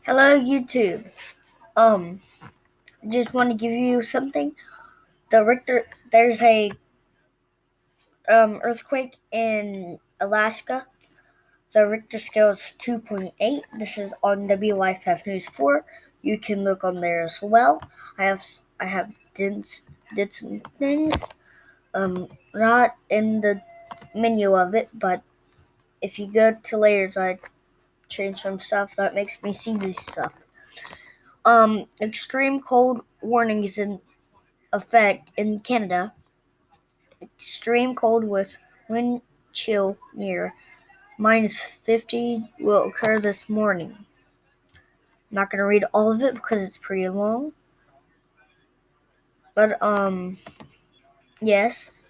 Hello, YouTube. Just want to give you something. There's a earthquake in Alaska. The Richter scale is 2.8. This is on WYFF News 4. You can look on there as well. I have did some things. Not in the menu of it, but if you go to layers, I changed some stuff that makes me see this stuff. Extreme cold warning is in effect in Canada. Extreme cold with wind chill near -50 will occur this morning. I'm not going to read all of it because it's pretty long. But, yes,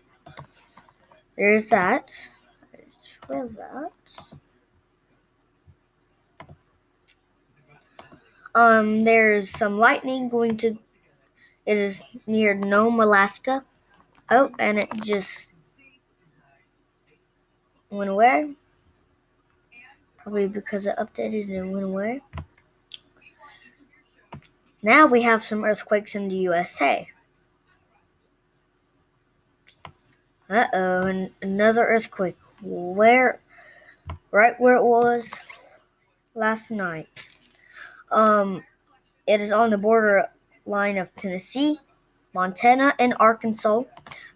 there's that. Where's that? There's some lightning it is near Nome, Alaska. Oh, and it just went away. Probably because it updated and went away. Now we have some earthquakes in the USA. And another earthquake. Right where it was last night. It is on the border line of Tennessee, Montana, and Arkansas.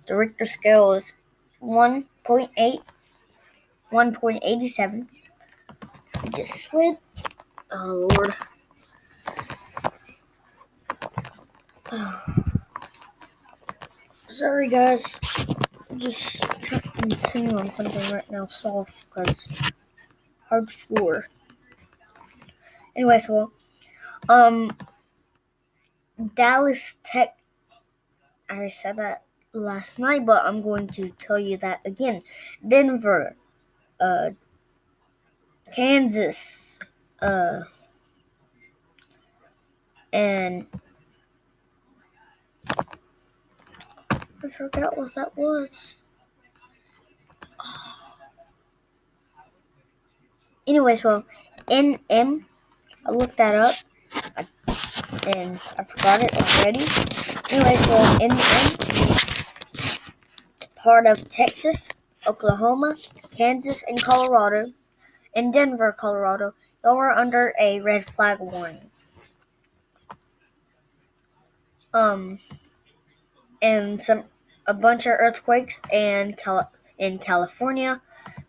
The Richter scale is 1.8, 1.87. It just slid. Oh, Lord. Sorry, guys. Just trying to sing on something right now, soft, because hard floor. Anyways, Dallas Tech. I said that last night, but I'm going to tell you that again. Denver, Kansas, and I forgot what that was. Anyways, NM, I looked that up, and I forgot it already. Anyways, NM, part of Texas, Oklahoma, Kansas, and Colorado, and Denver, Colorado, y'all are under a red flag warning. And a bunch of earthquakes in California.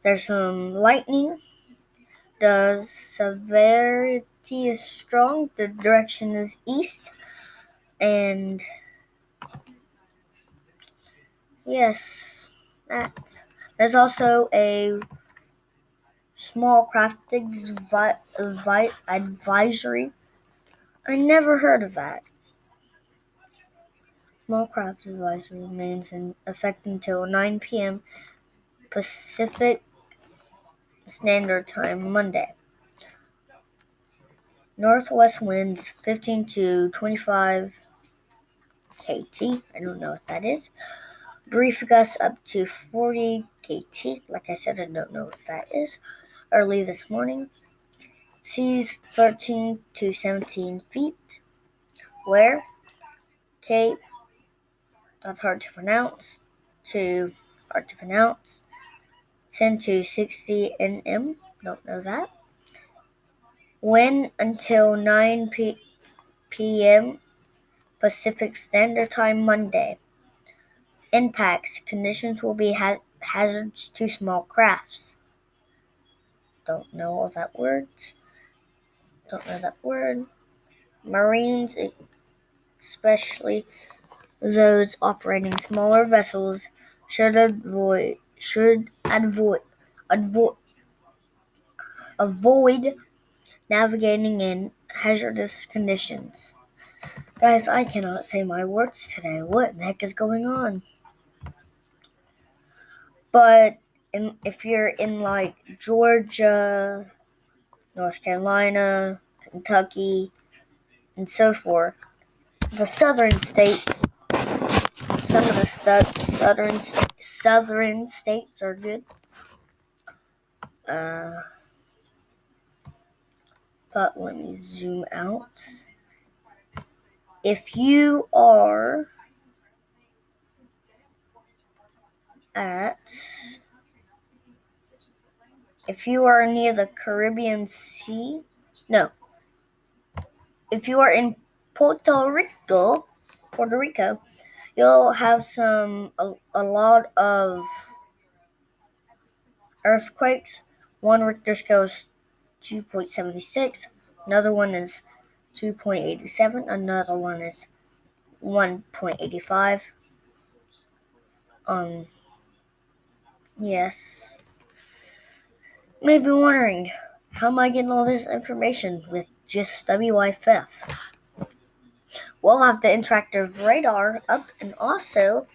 There's some lightning. The severity is strong. The direction is east. And yes, that. There's also a small craft advisory. I never heard of that. Small craft advisory remains in effect until 9 p.m. Pacific Standard Time Monday. Northwest winds 15 to 25 KT. I don't know what that is. Brief gusts up to 40 KT. Like I said, I don't know what that is. Early this morning. Seas 13 to 17 feet. Where? Cape. That's hard to pronounce. Hard to pronounce. 10 to 60 NM. Don't know that. Wind until 9 p.m. Pacific Standard Time Monday. Impacts. Conditions will be hazards to small crafts. Don't know all that word. Don't know that word. Marines, especially those operating smaller vessels, should avoid navigating in hazardous conditions. Guys, I cannot say my words today. What the heck is going on? But if you're in like Georgia, North Carolina, Kentucky, and so forth, the southern states, some of the southern states are good. But let me zoom out. If you are near the Caribbean Sea, no. If you are in Puerto Rico, you'll have a lot of earthquakes. One Richter scale is 2.76. Another one is 2.87. Another one is 1.85. Yes. You may be wondering, how am I getting all this information with just WIFF? Well, I have the interactive radar up, and also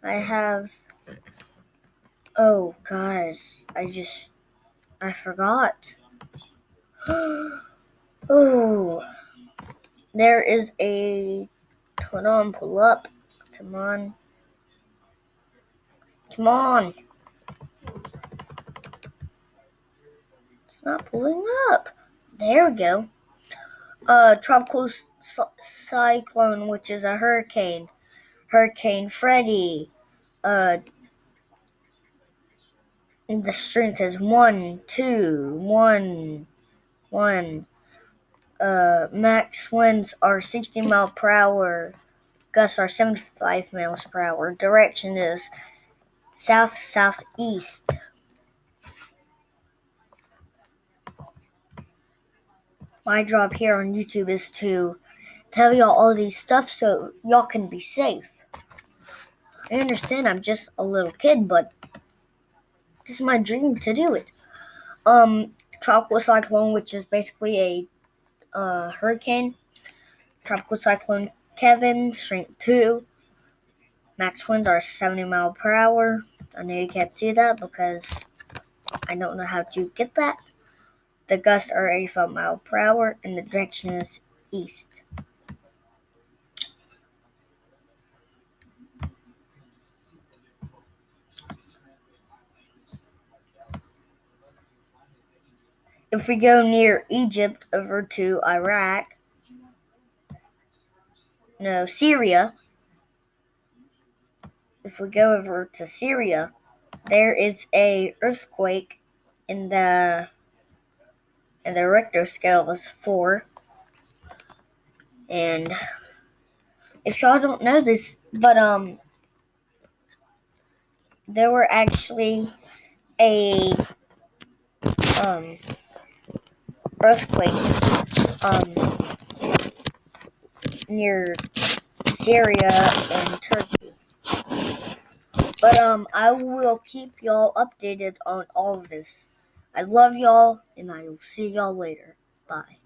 I have. Oh, guys, I forgot. Oh, there is a. Hold on, pull up. Come on. It's not pulling up. There we go. Tropical cyclone, which is a hurricane. Hurricane Freddy. The strength is 1, 2, 1, 1. Max winds are 60 miles per hour. Gusts are 75 miles per hour. Direction is south-southeast. My job here on YouTube is to tell y'all all these stuff so y'all can be safe. I understand I'm just a little kid, but this is my dream to do it. Tropical cyclone, which is basically a hurricane. Tropical cyclone Kevin, strength 2. Max winds are 70 miles per hour. I know you can't see that because I don't know how to get that. The gusts are 85 miles per hour, and the direction is east. If we go near Egypt over to Syria. If we go over to Syria, there is a earthquake in the Richter scale is 4. And if y'all don't know this, but there were actually a earthquake near Syria and Turkey. But I will keep y'all updated on all of this. I love y'all, and I will see y'all later. Bye.